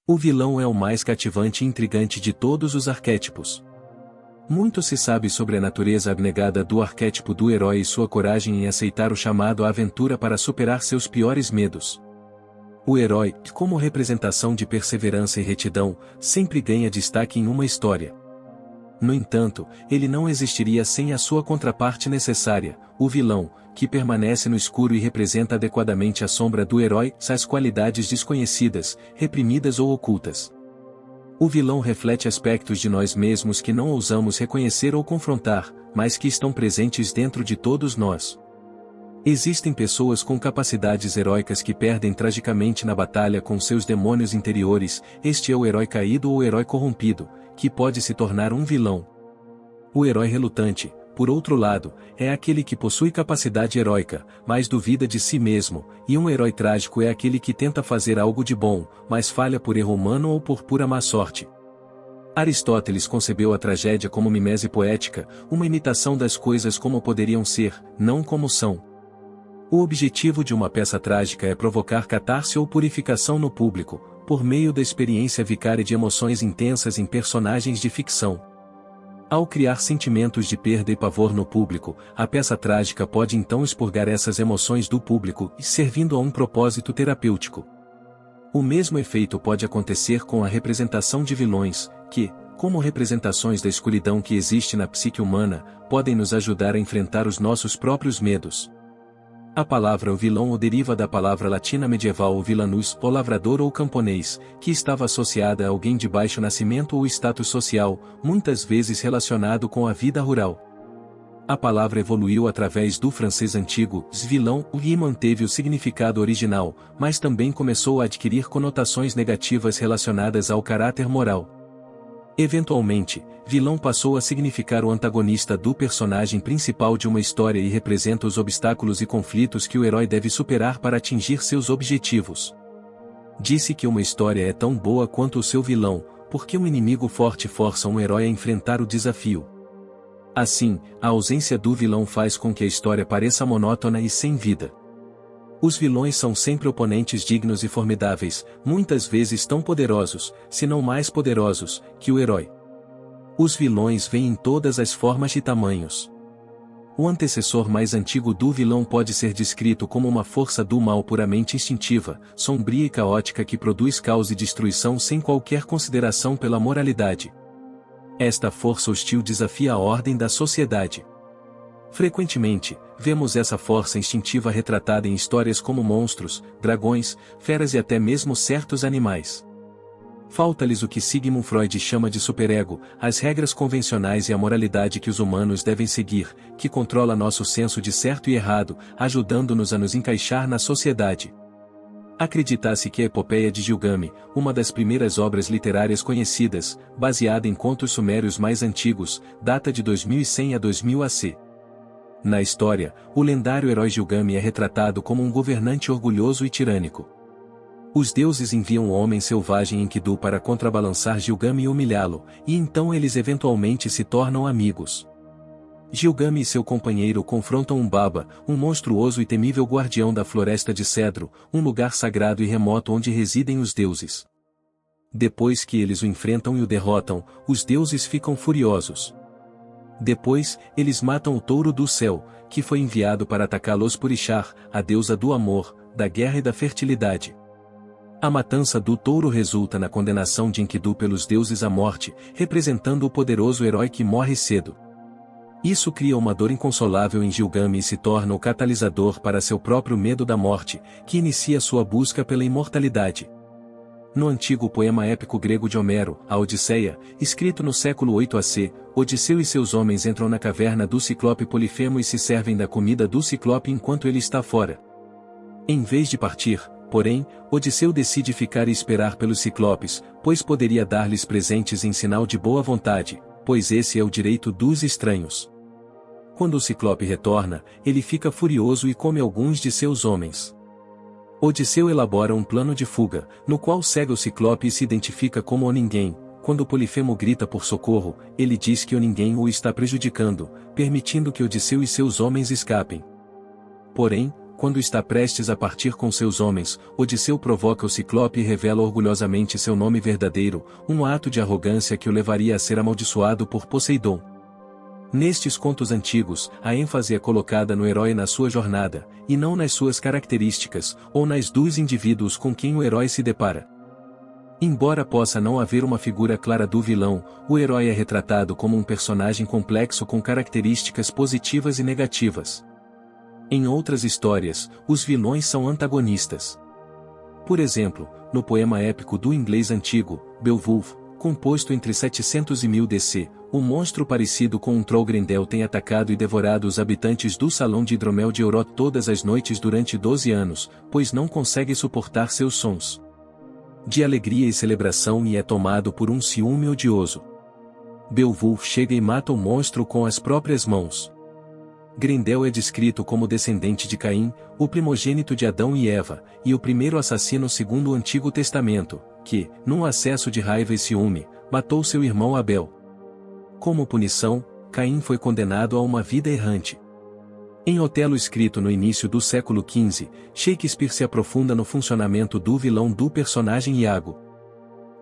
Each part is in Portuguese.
O vilão é o mais cativante e intrigante de todos os arquétipos. Muito se sabe sobre a natureza abnegada do arquétipo do herói e sua coragem em aceitar o chamado à aventura para superar seus piores medos. O herói, como representação de perseverança e retidão, sempre ganha destaque em uma história. No entanto, ele não existiria sem a sua contraparte necessária, o vilão, que permanece no escuro e representa adequadamente a sombra do herói, as qualidades desconhecidas, reprimidas ou ocultas. O vilão reflete aspectos de nós mesmos que não ousamos reconhecer ou confrontar, mas que estão presentes dentro de todos nós. Existem pessoas com capacidades heróicas que perdem tragicamente na batalha com seus demônios interiores. Este é o herói caído ou herói corrompido, que pode se tornar um vilão. O herói relutante, por outro lado, é aquele que possui capacidade heróica, mas duvida de si mesmo, e um herói trágico é aquele que tenta fazer algo de bom, mas falha por erro humano ou por pura má sorte. Aristóteles concebeu a tragédia como mimese poética, uma imitação das coisas como poderiam ser, não como são. O objetivo de uma peça trágica é provocar catarse ou purificação no público, por meio da experiência vicária de emoções intensas em personagens de ficção. Ao criar sentimentos de perda e pavor no público, a peça trágica pode então expurgar essas emoções do público, servindo a um propósito terapêutico. O mesmo efeito pode acontecer com a representação de vilões, que, como representações da escuridão que existe na psique humana, podem nos ajudar a enfrentar os nossos próprios medos. A palavra o vilão deriva da palavra latina medieval vilanus, ou lavrador ou camponês, que estava associada a alguém de baixo nascimento ou status social, muitas vezes relacionado com a vida rural. A palavra evoluiu através do francês antigo, vilão, e manteve o significado original, mas também começou a adquirir conotações negativas relacionadas ao caráter moral. Eventualmente, vilão passou a significar o antagonista do personagem principal de uma história e representa os obstáculos e conflitos que o herói deve superar para atingir seus objetivos. Disse que uma história é tão boa quanto o seu vilão, porque um inimigo forte força um herói a enfrentar o desafio. Assim, a ausência do vilão faz com que a história pareça monótona e sem vida. Os vilões são sempre oponentes dignos e formidáveis, muitas vezes tão poderosos, se não mais poderosos, que o herói. Os vilões vêm em todas as formas e tamanhos. O antecessor mais antigo do vilão pode ser descrito como uma força do mal puramente instintiva, sombria e caótica que produz caos e destruição sem qualquer consideração pela moralidade. Esta força hostil desafia a ordem da sociedade. Frequentemente, vemos essa força instintiva retratada em histórias como monstros, dragões, feras e até mesmo certos animais. Falta-lhes o que Sigmund Freud chama de superego, as regras convencionais e a moralidade que os humanos devem seguir, que controla nosso senso de certo e errado, ajudando-nos a nos encaixar na sociedade. Acredita-se que a epopeia de Gilgamesh, uma das primeiras obras literárias conhecidas, baseada em contos sumérios mais antigos, data de 2100 a 2000 AC. Na história, o lendário herói Gilgamesh é retratado como um governante orgulhoso e tirânico. Os deuses enviam um homem selvagem Enkidu para contrabalançar Gilgamesh e humilhá-lo, e então eles eventualmente se tornam amigos. Gilgamesh e seu companheiro confrontam Umbaba, um monstruoso e temível guardião da floresta de cedro, um lugar sagrado e remoto onde residem os deuses. Depois que eles o enfrentam e o derrotam, os deuses ficam furiosos. Depois, eles matam o touro do céu, que foi enviado para atacá-los por Ishtar, a deusa do amor, da guerra e da fertilidade. A matança do touro resulta na condenação de Enkidu pelos deuses à morte, representando o poderoso herói que morre cedo. Isso cria uma dor inconsolável em Gilgamesh e se torna o catalisador para seu próprio medo da morte, que inicia sua busca pela imortalidade. No antigo poema épico grego de Homero, a Odisseia, escrito no século 8 AC, Odisseu e seus homens entram na caverna do ciclope Polifemo e se servem da comida do ciclope enquanto ele está fora. Em vez de partir, porém, Odisseu decide ficar e esperar pelos ciclopes, pois poderia dar-lhes presentes em sinal de boa vontade, pois esse é o direito dos estranhos. Quando o ciclope retorna, ele fica furioso e come alguns de seus homens. Odisseu elabora um plano de fuga, no qual segue o ciclope e se identifica como o ninguém. Quando Polifemo grita por socorro, ele diz que o ninguém o está prejudicando, permitindo que Odisseu e seus homens escapem. Porém, quando está prestes a partir com seus homens, Odisseu provoca o Ciclope e revela orgulhosamente seu nome verdadeiro, um ato de arrogância que o levaria a ser amaldiçoado por Poseidon. Nestes contos antigos, a ênfase é colocada no herói na sua jornada, e não nas suas características, ou nas dos indivíduos com quem o herói se depara. Embora possa não haver uma figura clara do vilão, o herói é retratado como um personagem complexo com características positivas e negativas. Em outras histórias, os vilões são antagonistas. Por exemplo, no poema épico do inglês antigo, Beowulf, composto entre 700 e 1000 DC, um monstro parecido com um troll Grendel tem atacado e devorado os habitantes do Salão de Hidromel de Eurot todas as noites durante 12 anos, pois não consegue suportar seus sons de alegria e celebração e é tomado por um ciúme odioso. Beowulf chega e mata o monstro com as próprias mãos. Grendel é descrito como descendente de Caim, o primogênito de Adão e Eva, e o primeiro assassino segundo o Antigo Testamento, que, num acesso de raiva e ciúme, matou seu irmão Abel. Como punição, Caim foi condenado a uma vida errante. Em Otelo, escrito no início do século XV, Shakespeare se aprofunda no funcionamento do vilão do personagem Iago.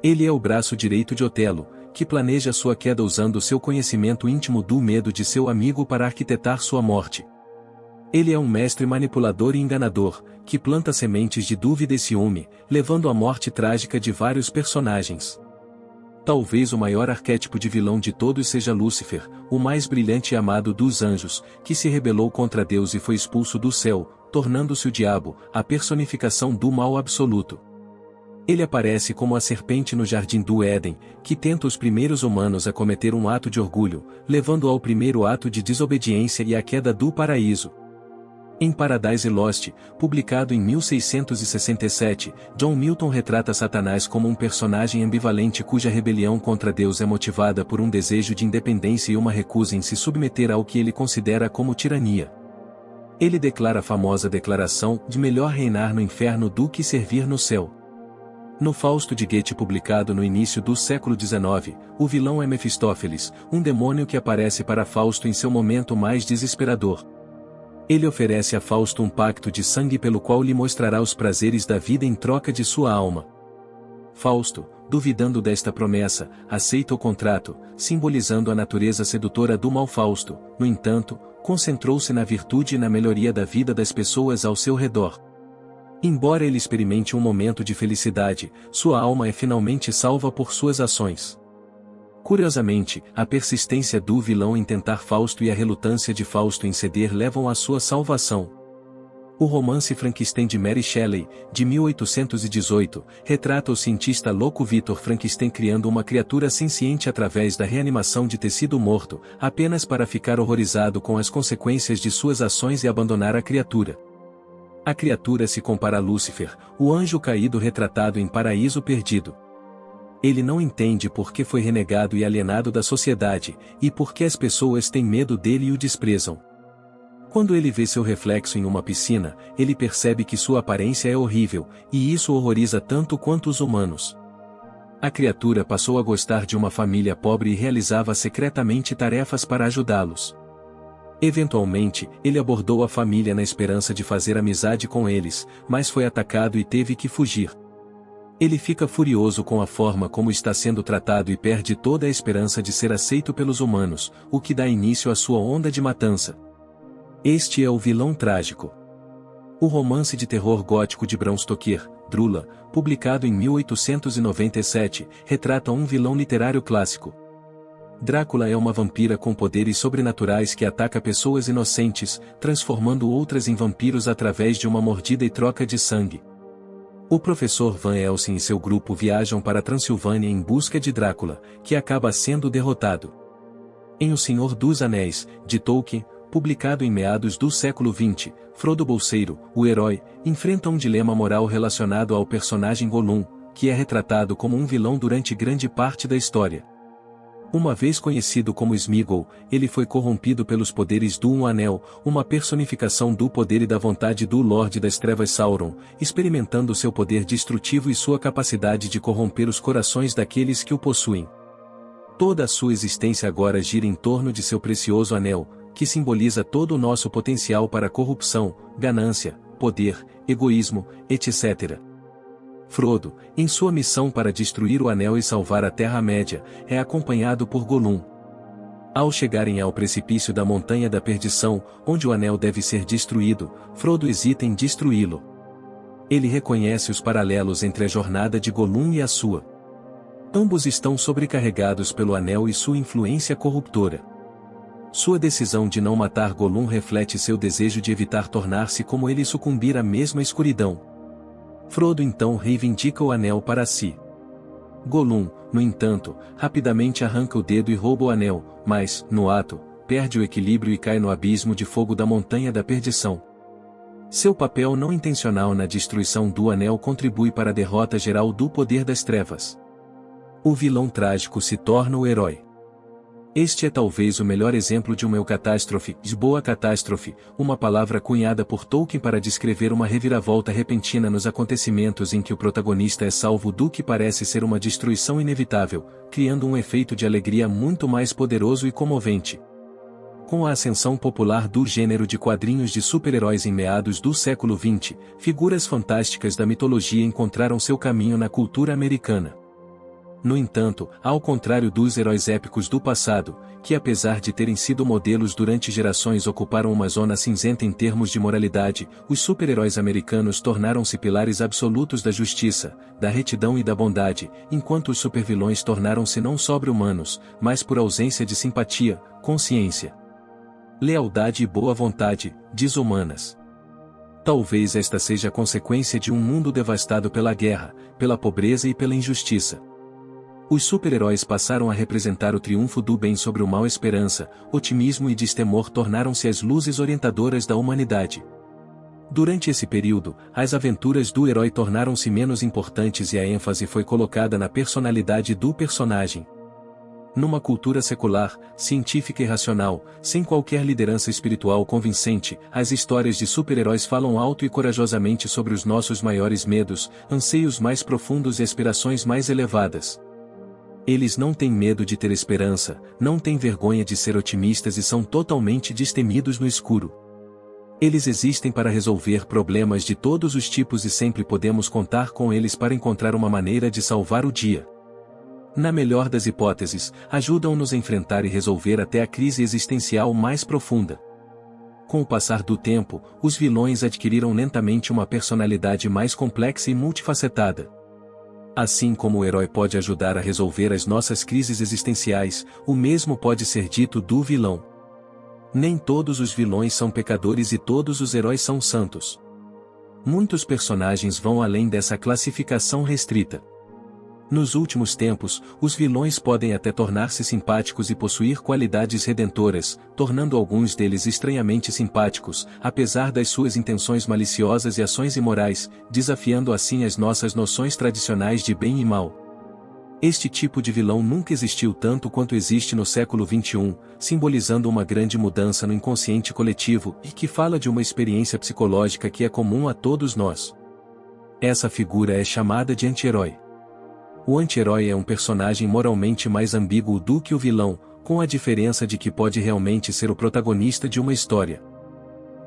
Ele é o braço direito de Otelo, que planeja sua queda usando seu conhecimento íntimo do medo de seu amigo para arquitetar sua morte. Ele é um mestre manipulador e enganador, que planta sementes de dúvida e ciúme, levando à morte trágica de vários personagens. Talvez o maior arquétipo de vilão de todos seja Lúcifer, o mais brilhante e amado dos anjos, que se rebelou contra Deus e foi expulso do céu, tornando-se o diabo, a personificação do mal absoluto. Ele aparece como a serpente no jardim do Éden, que tenta os primeiros humanos a cometer um ato de orgulho, levando ao primeiro ato de desobediência e à queda do paraíso. Em Paradise Lost, publicado em 1667, John Milton retrata Satanás como um personagem ambivalente cuja rebelião contra Deus é motivada por um desejo de independência e uma recusa em se submeter ao que ele considera como tirania. Ele declara a famosa declaração de melhor reinar no inferno do que servir no céu. No Fausto de Goethe, publicado no início do século XIX, o vilão é Mefistófeles, um demônio que aparece para Fausto em seu momento mais desesperador. Ele oferece a Fausto um pacto de sangue pelo qual lhe mostrará os prazeres da vida em troca de sua alma. Fausto, duvidando desta promessa, aceita o contrato, simbolizando a natureza sedutora do mal. Fausto, no entanto, concentrou-se na virtude e na melhoria da vida das pessoas ao seu redor. Embora ele experimente um momento de felicidade, sua alma é finalmente salva por suas ações. Curiosamente, a persistência do vilão em tentar Fausto e a relutância de Fausto em ceder levam à sua salvação. O romance Frankenstein de Mary Shelley, de 1818, retrata o cientista louco Victor Frankenstein criando uma criatura senciente através da reanimação de tecido morto, apenas para ficar horrorizado com as consequências de suas ações e abandonar a criatura. A criatura se compara a Lúcifer, o anjo caído retratado em Paraíso Perdido. Ele não entende por que foi renegado e alienado da sociedade, e por que as pessoas têm medo dele e o desprezam. Quando ele vê seu reflexo em uma piscina, ele percebe que sua aparência é horrível, e isso horroriza tanto quanto os humanos. A criatura passou a gostar de uma família pobre e realizava secretamente tarefas para ajudá-los. Eventualmente, ele abordou a família na esperança de fazer amizade com eles, mas foi atacado e teve que fugir. Ele fica furioso com a forma como está sendo tratado e perde toda a esperança de ser aceito pelos humanos, o que dá início à sua onda de matança. Este é o vilão trágico. O romance de terror gótico de Bram Stoker, Drula, publicado em 1897, retrata um vilão literário clássico. Drácula é uma vampira com poderes sobrenaturais que ataca pessoas inocentes, transformando outras em vampiros através de uma mordida e troca de sangue. O professor Van Helsing e seu grupo viajam para a Transilvânia em busca de Drácula, que acaba sendo derrotado. Em O Senhor dos Anéis, de Tolkien, publicado em meados do século XX, Frodo Bolseiro, o herói, enfrenta um dilema moral relacionado ao personagem Gollum, que é retratado como um vilão durante grande parte da história. Uma vez conhecido como Sméagol, ele foi corrompido pelos poderes do Um Anel, uma personificação do poder e da vontade do Lorde das Trevas Sauron, experimentando seu poder destrutivo e sua capacidade de corromper os corações daqueles que o possuem. Toda a sua existência agora gira em torno de seu precioso anel, que simboliza todo o nosso potencial para corrupção, ganância, poder, egoísmo, etc. Frodo, em sua missão para destruir o Anel e salvar a Terra-média, é acompanhado por Gollum. Ao chegarem ao precipício da Montanha da Perdição, onde o Anel deve ser destruído, Frodo hesita em destruí-lo. Ele reconhece os paralelos entre a jornada de Gollum e a sua. Ambos estão sobrecarregados pelo Anel e sua influência corruptora. Sua decisão de não matar Gollum reflete seu desejo de evitar tornar-se como ele e sucumbir à mesma escuridão. Frodo então reivindica o Anel para si. Gollum, no entanto, rapidamente arranca o dedo e rouba o Anel, mas, no ato, perde o equilíbrio e cai no abismo de fogo da Montanha da Perdição. Seu papel não intencional na destruição do Anel contribui para a derrota geral do poder das trevas. O vilão trágico se torna o herói. Este é talvez o melhor exemplo de uma eucatástrofe, boa catástrofe, uma palavra cunhada por Tolkien para descrever uma reviravolta repentina nos acontecimentos em que o protagonista é salvo do que parece ser uma destruição inevitável, criando um efeito de alegria muito mais poderoso e comovente. Com a ascensão popular do gênero de quadrinhos de super-heróis em meados do século XX, figuras fantásticas da mitologia encontraram seu caminho na cultura americana. No entanto, ao contrário dos heróis épicos do passado, que apesar de terem sido modelos durante gerações ocuparam uma zona cinzenta em termos de moralidade, os super-heróis americanos tornaram-se pilares absolutos da justiça, da retidão e da bondade, enquanto os supervilões tornaram-se não sobre-humanos, mas por ausência de simpatia, consciência, lealdade e boa vontade, desumanas. Talvez esta seja a consequência de um mundo devastado pela guerra, pela pobreza e pela injustiça. Os super-heróis passaram a representar o triunfo do bem sobre o mal. Esperança, otimismo e destemor tornaram-se as luzes orientadoras da humanidade. Durante esse período, as aventuras do herói tornaram-se menos importantes e a ênfase foi colocada na personalidade do personagem. Numa cultura secular, científica e racional, sem qualquer liderança espiritual convincente, as histórias de super-heróis falam alto e corajosamente sobre os nossos maiores medos, anseios mais profundos e aspirações mais elevadas. Eles não têm medo de ter esperança, não têm vergonha de ser otimistas e são totalmente destemidos no escuro. Eles existem para resolver problemas de todos os tipos e sempre podemos contar com eles para encontrar uma maneira de salvar o dia. Na melhor das hipóteses, ajudam-nos a enfrentar e resolver até a crise existencial mais profunda. Com o passar do tempo, os vilões adquiriram lentamente uma personalidade mais complexa e multifacetada. Assim como o herói pode ajudar a resolver as nossas crises existenciais, o mesmo pode ser dito do vilão. Nem todos os vilões são pecadores e todos os heróis são santos. Muitos personagens vão além dessa classificação restrita. Nos últimos tempos, os vilões podem até tornar-se simpáticos e possuir qualidades redentoras, tornando alguns deles estranhamente simpáticos, apesar das suas intenções maliciosas e ações imorais, desafiando assim as nossas noções tradicionais de bem e mal. Este tipo de vilão nunca existiu tanto quanto existe no século XXI, simbolizando uma grande mudança no inconsciente coletivo e que fala de uma experiência psicológica que é comum a todos nós. Essa figura é chamada de anti-herói. O anti-herói é um personagem moralmente mais ambíguo do que o vilão, com a diferença de que pode realmente ser o protagonista de uma história.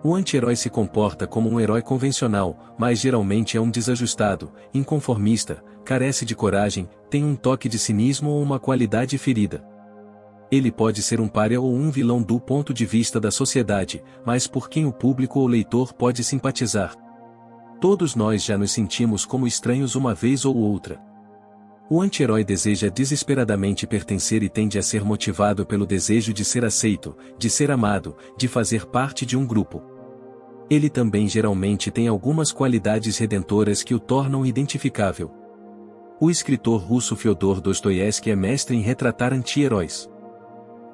O anti-herói se comporta como um herói convencional, mas geralmente é um desajustado, inconformista, carece de coragem, tem um toque de cinismo ou uma qualidade ferida. Ele pode ser um pária ou um vilão do ponto de vista da sociedade, mas por quem o público ou leitor pode simpatizar. Todos nós já nos sentimos como estranhos uma vez ou outra. O anti-herói deseja desesperadamente pertencer e tende a ser motivado pelo desejo de ser aceito, de ser amado, de fazer parte de um grupo. Ele também geralmente tem algumas qualidades redentoras que o tornam identificável. O escritor russo Fyodor Dostoiévski é mestre em retratar anti-heróis.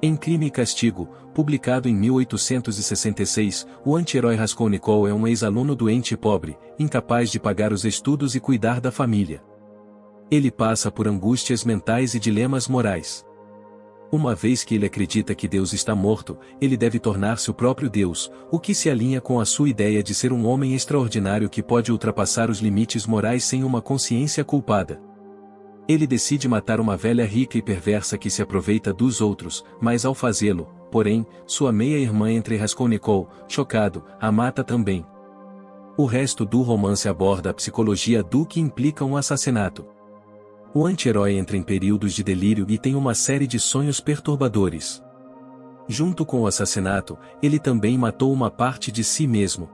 Em Crime e Castigo, publicado em 1866, o anti-herói Raskolnikov é um ex-aluno doente e pobre, incapaz de pagar os estudos e cuidar da família. Ele passa por angústias mentais e dilemas morais. Uma vez que ele acredita que Deus está morto, ele deve tornar-se o próprio Deus, o que se alinha com a sua ideia de ser um homem extraordinário que pode ultrapassar os limites morais sem uma consciência culpada. Ele decide matar uma velha rica e perversa que se aproveita dos outros, mas ao fazê-lo, porém, sua meia-irmã entre Raskolnikov, chocado, a mata também. O resto do romance aborda a psicologia do que implica um assassinato. O anti-herói entra em períodos de delírio e tem uma série de sonhos perturbadores. Junto com o assassinato, ele também matou uma parte de si mesmo.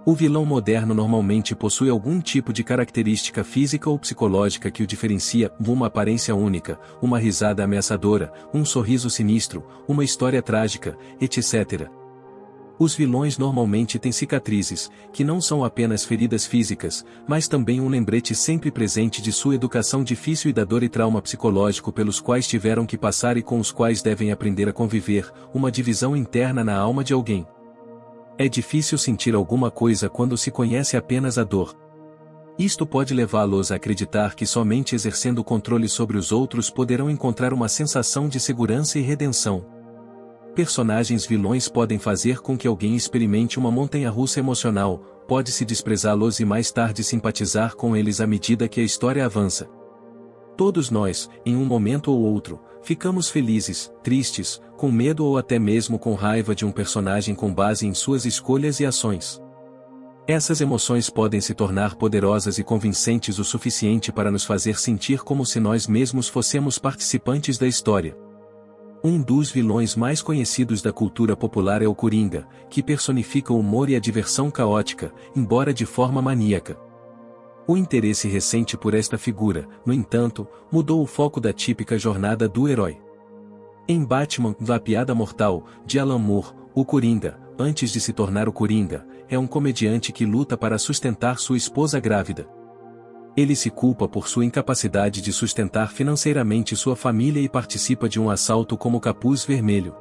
O vilão moderno normalmente possui algum tipo de característica física ou psicológica que o diferencia, uma aparência única, uma risada ameaçadora, um sorriso sinistro, uma história trágica, etc. Os vilões normalmente têm cicatrizes, que não são apenas feridas físicas, mas também um lembrete sempre presente de sua educação difícil e da dor e trauma psicológico pelos quais tiveram que passar e com os quais devem aprender a conviver, uma divisão interna na alma de alguém. É difícil sentir alguma coisa quando se conhece apenas a dor. Isto pode levá-los a acreditar que somente exercendo controle sobre os outros poderão encontrar uma sensação de segurança e redenção. Personagens vilões podem fazer com que alguém experimente uma montanha-russa emocional, pode-se desprezá-los e mais tarde simpatizar com eles à medida que a história avança. Todos nós, em um momento ou outro, ficamos felizes, tristes, com medo ou até mesmo com raiva de um personagem com base em suas escolhas e ações. Essas emoções podem se tornar poderosas e convincentes o suficiente para nos fazer sentir como se nós mesmos fossemos participantes da história. Um dos vilões mais conhecidos da cultura popular é o Coringa, que personifica o humor e a diversão caótica, embora de forma maníaca. O interesse recente por esta figura, no entanto, mudou o foco da típica jornada do herói. Em Batman, A Piada Mortal, de Alan Moore, o Coringa, antes de se tornar o Coringa, é um comediante que luta para sustentar sua esposa grávida. Ele se culpa por sua incapacidade de sustentar financeiramente sua família e participa de um assalto como Capuz Vermelho.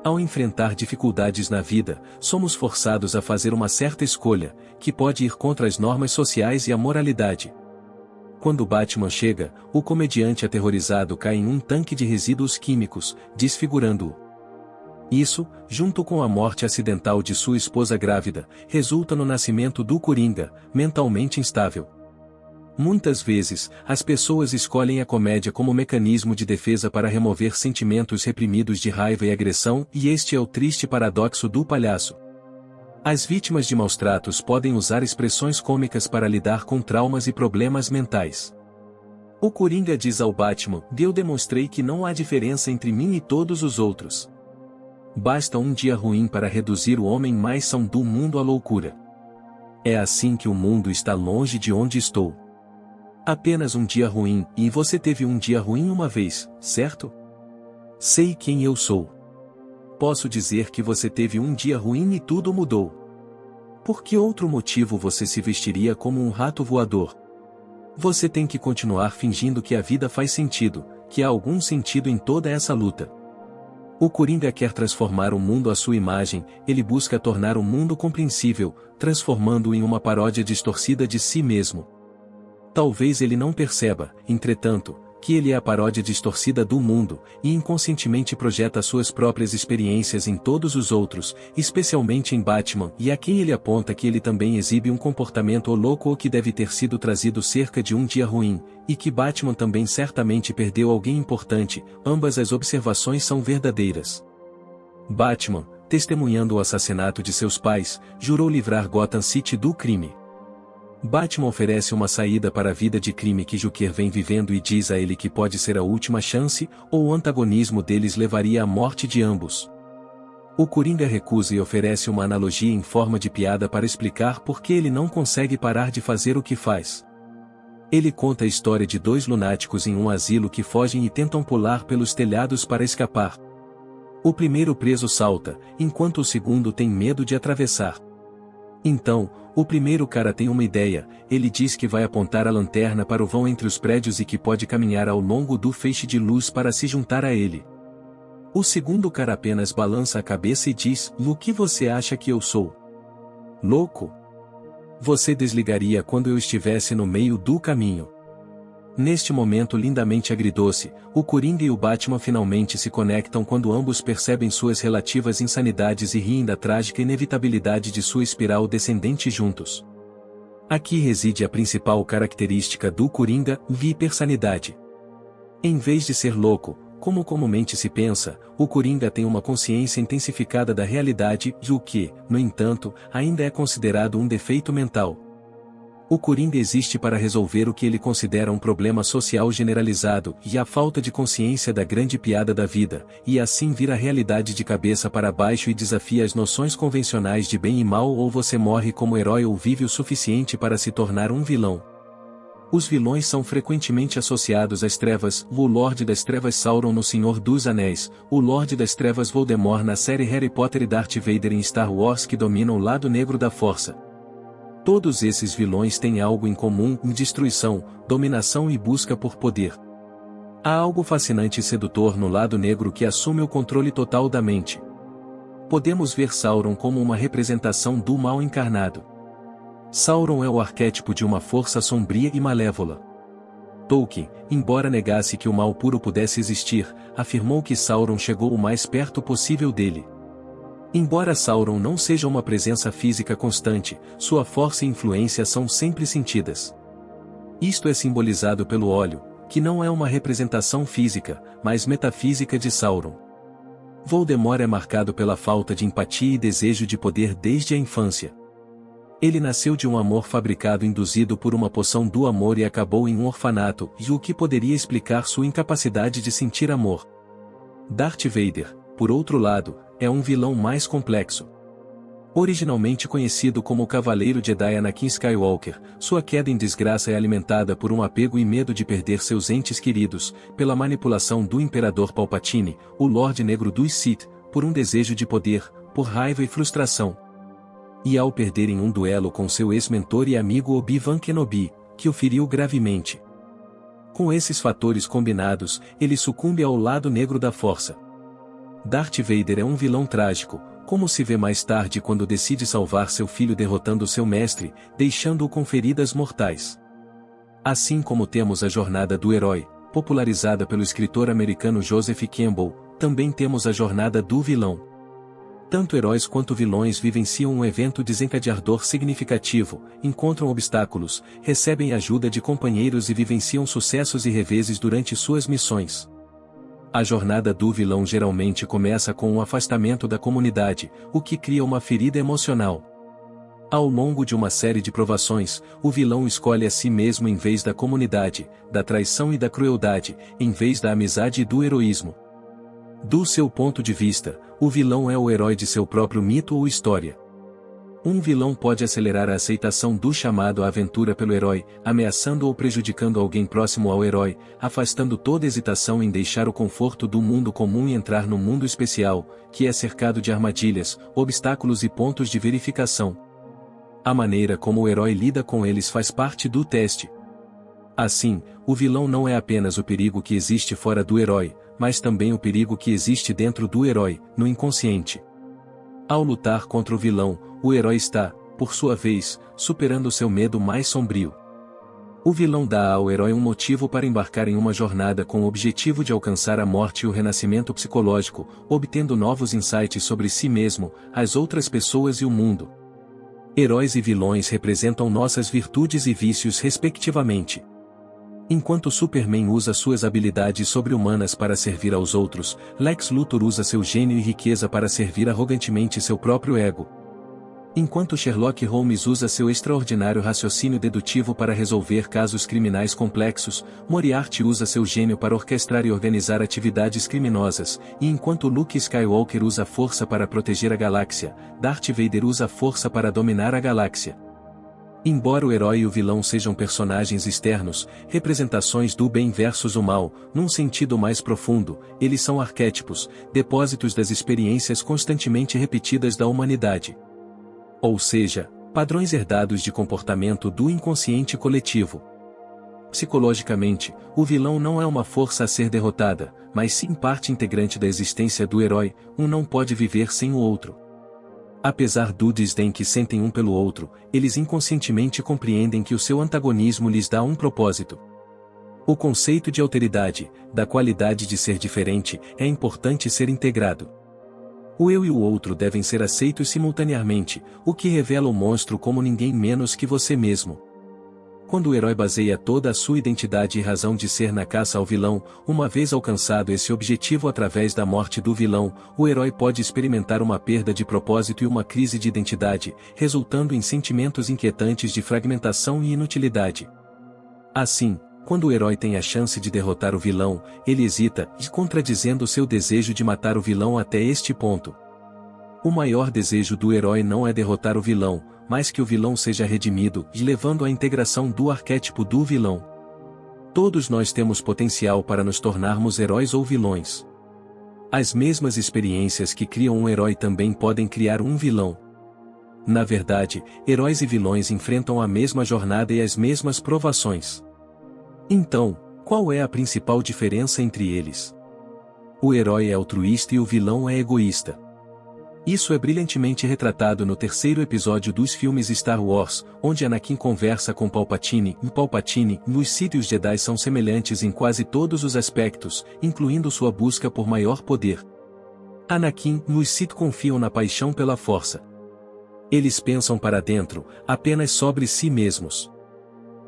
Ao enfrentar dificuldades na vida, somos forçados a fazer uma certa escolha, que pode ir contra as normas sociais e a moralidade. Quando Batman chega, o comediante aterrorizado cai em um tanque de resíduos químicos, desfigurando-o. Isso, junto com a morte acidental de sua esposa grávida, resulta no nascimento do Coringa, mentalmente instável. Muitas vezes, as pessoas escolhem a comédia como mecanismo de defesa para remover sentimentos reprimidos de raiva e agressão, e este é o triste paradoxo do palhaço. As vítimas de maus-tratos podem usar expressões cômicas para lidar com traumas e problemas mentais. O Coringa diz ao Batman: "Eu demonstrei que não há diferença entre mim e todos os outros. Basta um dia ruim para reduzir o homem mais são do mundo à loucura. É assim que o mundo está longe de onde estou. Apenas um dia ruim, e você teve um dia ruim uma vez, certo? Sei quem eu sou. Posso dizer que você teve um dia ruim e tudo mudou. Por que outro motivo você se vestiria como um rato voador? Você tem que continuar fingindo que a vida faz sentido, que há algum sentido em toda essa luta." O Coringa quer transformar o mundo à sua imagem, ele busca tornar o mundo compreensível, transformando-o em uma paródia distorcida de si mesmo. Talvez ele não perceba, entretanto, que ele é a paródia distorcida do mundo, e inconscientemente projeta suas próprias experiências em todos os outros, especialmente em Batman, e a quem ele aponta que ele também exibe um comportamento louco ou que deve ter sido trazido cerca de um dia ruim, e que Batman também certamente perdeu alguém importante. Ambas as observações são verdadeiras. Batman, testemunhando o assassinato de seus pais, jurou livrar Gotham City do crime. Batman oferece uma saída para a vida de crime que Joker vem vivendo e diz a ele que pode ser a última chance, ou o antagonismo deles levaria à morte de ambos. O Coringa recusa e oferece uma analogia em forma de piada para explicar por que ele não consegue parar de fazer o que faz. Ele conta a história de dois lunáticos em um asilo que fogem e tentam pular pelos telhados para escapar. O primeiro preso salta, enquanto o segundo tem medo de atravessar. Então, o primeiro cara tem uma ideia, ele diz que vai apontar a lanterna para o vão entre os prédios e que pode caminhar ao longo do feixe de luz para se juntar a ele. O segundo cara apenas balança a cabeça e diz: "O que você acha que eu sou? Louco? Você desligaria quando eu estivesse no meio do caminho." Neste momento lindamente agridoce, o Coringa e o Batman finalmente se conectam quando ambos percebem suas relativas insanidades e riem da trágica inevitabilidade de sua espiral descendente juntos. Aqui reside a principal característica do Coringa, a hipersanidade. Em vez de ser louco, Como comumente se pensa, o Coringa tem uma consciência intensificada da realidade, o que, no entanto, ainda é considerado um defeito mental. O Coringa existe para resolver o que ele considera um problema social generalizado e a falta de consciência da grande piada da vida, e assim vira a realidade de cabeça para baixo e desafia as noções convencionais de bem e mal, ou você morre como herói ou vive o suficiente para se tornar um vilão. Os vilões são frequentemente associados às trevas, o Lorde das Trevas Sauron no Senhor dos Anéis, o Lorde das Trevas Voldemort na série Harry Potter e Darth Vader em Star Wars que dominam o lado negro da força. Todos esses vilões têm algo em comum: destruição, dominação e busca por poder. Há algo fascinante e sedutor no lado negro que assume o controle total da mente. Podemos ver Sauron como uma representação do mal encarnado. Sauron é o arquétipo de uma força sombria e malévola. Tolkien, embora negasse que o mal puro pudesse existir, afirmou que Sauron chegou o mais perto possível dele. Embora Sauron não seja uma presença física constante, sua força e influência são sempre sentidas. Isto é simbolizado pelo óleo, que não é uma representação física, mas metafísica de Sauron. Voldemort é marcado pela falta de empatia e desejo de poder desde a infância. Ele nasceu de um amor fabricado induzido por uma poção do amor e acabou em um orfanato, e o que poderia explicar sua incapacidade de sentir amor. Darth Vader, por outro lado, é um vilão mais complexo. Originalmente conhecido como o Cavaleiro Jedi Anakin Skywalker, sua queda em desgraça é alimentada por um apego e medo de perder seus entes queridos, pela manipulação do Imperador Palpatine, o Lorde Negro dos Sith, por um desejo de poder, por raiva e frustração. E ao perder em um duelo com seu ex-mentor e amigo Obi-Wan Kenobi, que o feriu gravemente. Com esses fatores combinados, ele sucumbe ao lado negro da força. Darth Vader é um vilão trágico, como se vê mais tarde quando decide salvar seu filho derrotando seu mestre, deixando-o com feridas mortais. Assim como temos a jornada do herói, popularizada pelo escritor americano Joseph Campbell, também temos a jornada do vilão. Tanto heróis quanto vilões vivenciam um evento desencadeador significativo, encontram obstáculos, recebem ajuda de companheiros e vivenciam sucessos e reveses durante suas missões. A jornada do vilão geralmente começa com um afastamento da comunidade, o que cria uma ferida emocional. Ao longo de uma série de provações, o vilão escolhe a si mesmo em vez da comunidade, da traição e da crueldade, em vez da amizade e do heroísmo. Do seu ponto de vista, o vilão é o herói de seu próprio mito ou história. Um vilão pode acelerar a aceitação do chamado à aventura pelo herói, ameaçando ou prejudicando alguém próximo ao herói, afastando toda hesitação em deixar o conforto do mundo comum e entrar no mundo especial, que é cercado de armadilhas, obstáculos e pontos de verificação. A maneira como o herói lida com eles faz parte do teste. Assim, o vilão não é apenas o perigo que existe fora do herói, mas também o perigo que existe dentro do herói, no inconsciente. Ao lutar contra o vilão, o herói está, por sua vez, superando seu medo mais sombrio. O vilão dá ao herói um motivo para embarcar em uma jornada com o objetivo de alcançar a morte e o renascimento psicológico, obtendo novos insights sobre si mesmo, as outras pessoas e o mundo. Heróis e vilões representam nossas virtudes e vícios respectivamente. Enquanto Superman usa suas habilidades sobre-humanas para servir aos outros, Lex Luthor usa seu gênio e riqueza para servir arrogantemente seu próprio ego. Enquanto Sherlock Holmes usa seu extraordinário raciocínio dedutivo para resolver casos criminais complexos, Moriarty usa seu gênio para orquestrar e organizar atividades criminosas, e enquanto Luke Skywalker usa a força para proteger a galáxia, Darth Vader usa a força para dominar a galáxia. Embora o herói e o vilão sejam personagens externos, representações do bem versus o mal, num sentido mais profundo, eles são arquétipos, depósitos das experiências constantemente repetidas da humanidade. Ou seja, padrões herdados de comportamento do inconsciente coletivo. Psicologicamente, o vilão não é uma força a ser derrotada, mas sim parte integrante da existência do herói, um não pode viver sem o outro. Apesar do desdém que sentem um pelo outro, eles inconscientemente compreendem que o seu antagonismo lhes dá um propósito. O conceito de alteridade, da qualidade de ser diferente, é importante ser integrado. O eu e o outro devem ser aceitos simultaneamente, o que revela o monstro como ninguém menos que você mesmo. Quando o herói baseia toda a sua identidade e razão de ser na caça ao vilão, uma vez alcançado esse objetivo através da morte do vilão, o herói pode experimentar uma perda de propósito e uma crise de identidade, resultando em sentimentos inquietantes de fragmentação e inutilidade. Assim, quando o herói tem a chance de derrotar o vilão, ele hesita, contradizendo seu desejo de matar o vilão até este ponto. O maior desejo do herói não é derrotar o vilão, mas que o vilão seja redimido, levando à integração do arquétipo do vilão. Todos nós temos potencial para nos tornarmos heróis ou vilões. As mesmas experiências que criam um herói também podem criar um vilão. Na verdade, heróis e vilões enfrentam a mesma jornada e as mesmas provações. Então, qual é a principal diferença entre eles? O herói é altruísta e o vilão é egoísta. Isso é brilhantemente retratado no terceiro episódio dos filmes Star Wars, onde Anakin conversa com Palpatine. Palpatine, nos Sith, os Jedi são semelhantes em quase todos os aspectos, incluindo sua busca por maior poder. Anakin, nos Sith confiam na paixão pela força. Eles pensam para dentro, apenas sobre si mesmos.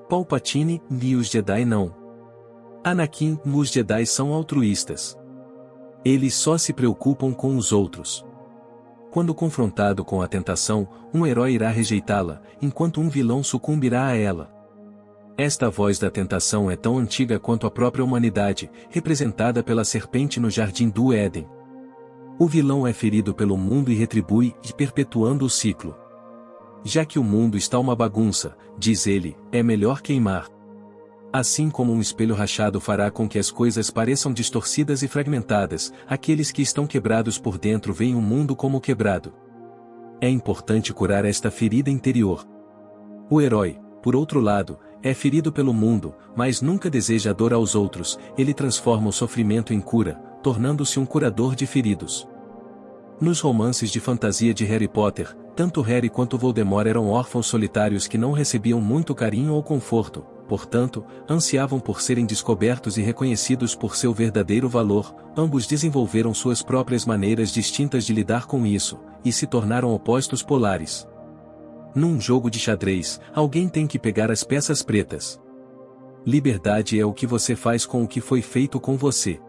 Palpatine, e os Jedi não. Anakin, os Jedi são altruístas. Eles só se preocupam com os outros. Quando confrontado com a tentação, um herói irá rejeitá-la, enquanto um vilão sucumbirá a ela. Esta voz da tentação é tão antiga quanto a própria humanidade, representada pela serpente no jardim do Éden. O vilão é ferido pelo mundo e retribui, perpetuando o ciclo. Já que o mundo está uma bagunça, diz ele, é melhor queimar. Assim como um espelho rachado fará com que as coisas pareçam distorcidas e fragmentadas, aqueles que estão quebrados por dentro veem o mundo como quebrado. É importante curar esta ferida interior. O herói, por outro lado, é ferido pelo mundo, mas nunca deseja dor aos outros, ele transforma o sofrimento em cura, tornando-se um curador de feridos. Nos romances de fantasia de Harry Potter, tanto Harry quanto Voldemort eram órfãos solitários que não recebiam muito carinho ou conforto, portanto, ansiavam por serem descobertos e reconhecidos por seu verdadeiro valor. Ambos desenvolveram suas próprias maneiras distintas de lidar com isso, e se tornaram opostos polares. Num jogo de xadrez, alguém tem que pegar as peças pretas. Liberdade é o que você faz com o que foi feito com você.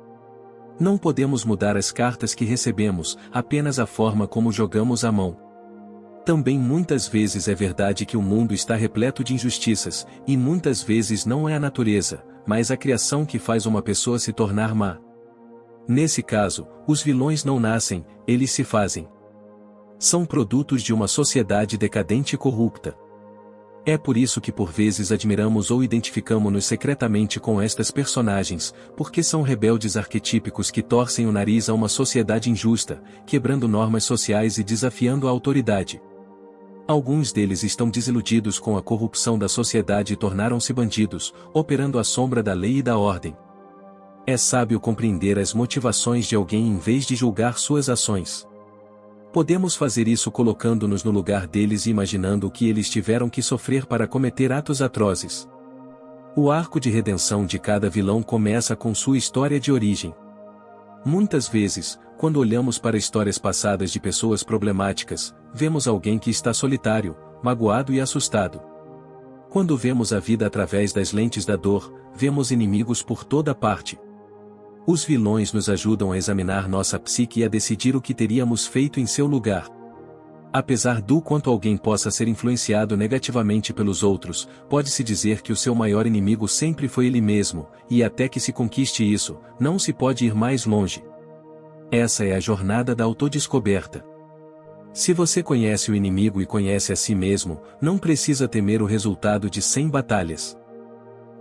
Não podemos mudar as cartas que recebemos, apenas a forma como jogamos a mão. Também muitas vezes é verdade que o mundo está repleto de injustiças, e muitas vezes não é a natureza, mas a criação que faz uma pessoa se tornar má. Nesse caso, os vilões não nascem, eles se fazem. São produtos de uma sociedade decadente e corrupta. É por isso que por vezes admiramos ou identificamos-nos secretamente com estas personagens, porque são rebeldes arquetípicos que torcem o nariz a uma sociedade injusta, quebrando normas sociais e desafiando a autoridade. Alguns deles estão desiludidos com a corrupção da sociedade e tornaram-se bandidos, operando à sombra da lei e da ordem. É sábio compreender as motivações de alguém em vez de julgar suas ações. Podemos fazer isso colocando-nos no lugar deles e imaginando o que eles tiveram que sofrer para cometer atos atrozes. O arco de redenção de cada vilão começa com sua história de origem. Muitas vezes, quando olhamos para histórias passadas de pessoas problemáticas, vemos alguém que está solitário, magoado e assustado. Quando vemos a vida através das lentes da dor, vemos inimigos por toda parte. Os vilões nos ajudam a examinar nossa psique e a decidir o que teríamos feito em seu lugar. Apesar do quanto alguém possa ser influenciado negativamente pelos outros, pode-se dizer que o seu maior inimigo sempre foi ele mesmo, e até que se conquiste isso, não se pode ir mais longe. Essa é a jornada da autodescoberta. Se você conhece o inimigo e conhece a si mesmo, não precisa temer o resultado de 100 batalhas.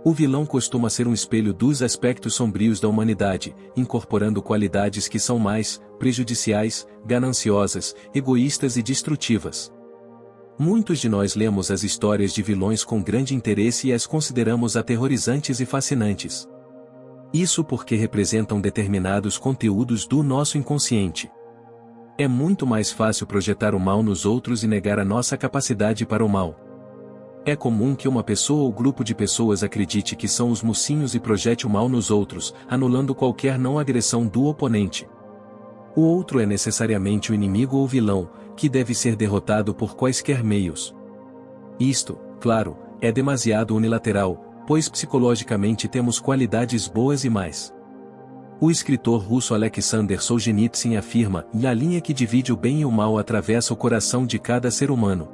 O vilão costuma ser um espelho dos aspectos sombrios da humanidade, incorporando qualidades que são mais prejudiciais, gananciosas, egoístas e destrutivas. Muitos de nós lemos as histórias de vilões com grande interesse e as consideramos aterrorizantes e fascinantes. Isso porque representam determinados conteúdos do nosso inconsciente. É muito mais fácil projetar o mal nos outros e negar a nossa capacidade para o mal. É comum que uma pessoa ou grupo de pessoas acredite que são os mocinhos e projete o mal nos outros, anulando qualquer não agressão do oponente. O outro é necessariamente o inimigo ou vilão, que deve ser derrotado por quaisquer meios. Isto, claro, é demasiado unilateral, pois psicologicamente temos qualidades boas e mais. O escritor russo Alexander Solzhenitsyn afirma: "E a linha que divide o bem e o mal atravessa o coração de cada ser humano.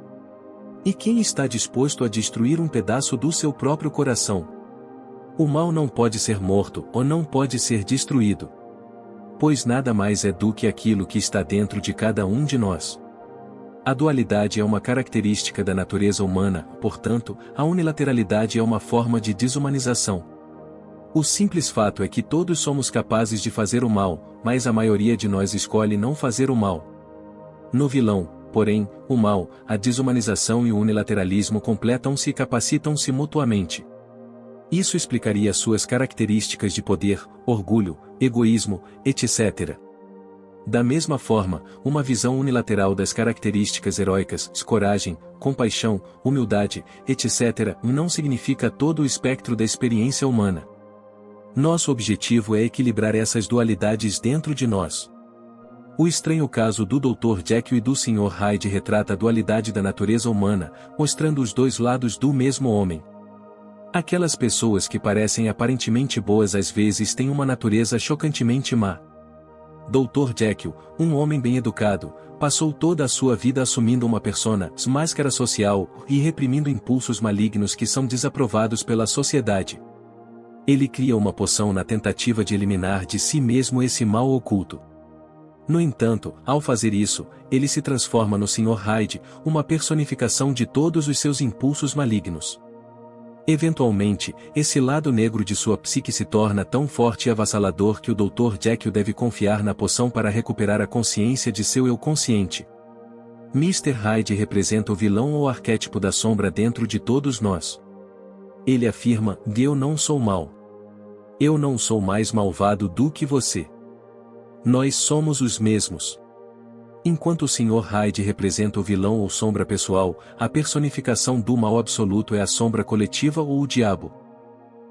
E quem está disposto a destruir um pedaço do seu próprio coração? O mal não pode ser morto ou não pode ser destruído. Pois nada mais é do que aquilo que está dentro de cada um de nós." A dualidade é uma característica da natureza humana, portanto, a unilateralidade é uma forma de desumanização. O simples fato é que todos somos capazes de fazer o mal, mas a maioria de nós escolhe não fazer o mal. No vilão, porém, o mal, a desumanização e o unilateralismo completam-se e capacitam-se mutuamente. Isso explicaria suas características de poder, orgulho, egoísmo, etc. Da mesma forma, uma visão unilateral das características heróicas, coragem, compaixão, humildade, etc., não significa todo o espectro da experiência humana. Nosso objetivo é equilibrar essas dualidades dentro de nós. O estranho caso do Dr. Jekyll e do Sr. Hyde retrata a dualidade da natureza humana, mostrando os dois lados do mesmo homem. Aquelas pessoas que parecem aparentemente boas às vezes têm uma natureza chocantemente má. Dr. Jekyll, um homem bem educado, passou toda a sua vida assumindo uma persona, máscara social, e reprimindo impulsos malignos que são desaprovados pela sociedade. Ele cria uma poção na tentativa de eliminar de si mesmo esse mal oculto. No entanto, ao fazer isso, ele se transforma no Sr. Hyde, uma personificação de todos os seus impulsos malignos. Eventualmente, esse lado negro de sua psique se torna tão forte e avassalador que o Dr. Jekyll deve confiar na poção para recuperar a consciência de seu eu consciente. Mr. Hyde representa o vilão ou arquétipo da sombra dentro de todos nós. Ele afirma: "Eu não sou mau. Eu não sou mais malvado do que você. Nós somos os mesmos." Enquanto o Sr. Hyde representa o vilão ou sombra pessoal, a personificação do mal absoluto é a sombra coletiva ou o diabo.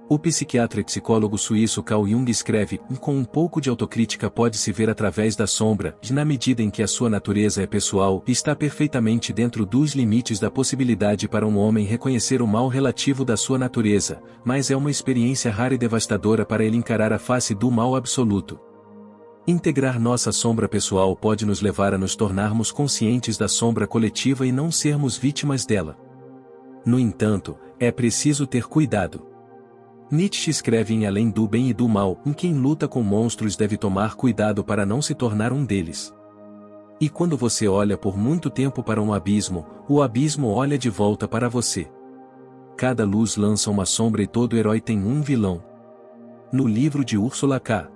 O psiquiatra e psicólogo suíço Carl Jung escreve: "Com um pouco de autocrítica pode-se ver através da sombra, na medida em que a sua natureza é pessoal, está perfeitamente dentro dos limites da possibilidade para um homem reconhecer o mal relativo da sua natureza, mas é uma experiência rara e devastadora para ele encarar a face do mal absoluto." Integrar nossa sombra pessoal pode nos levar a nos tornarmos conscientes da sombra coletiva e não sermos vítimas dela. No entanto, é preciso ter cuidado. Nietzsche escreve em Além do Bem e do Mal: "Quem luta com monstros deve tomar cuidado para não se tornar um deles." E quando você olha por muito tempo para um abismo, o abismo olha de volta para você. Cada luz lança uma sombra e todo herói tem um vilão. No livro de Ursula K.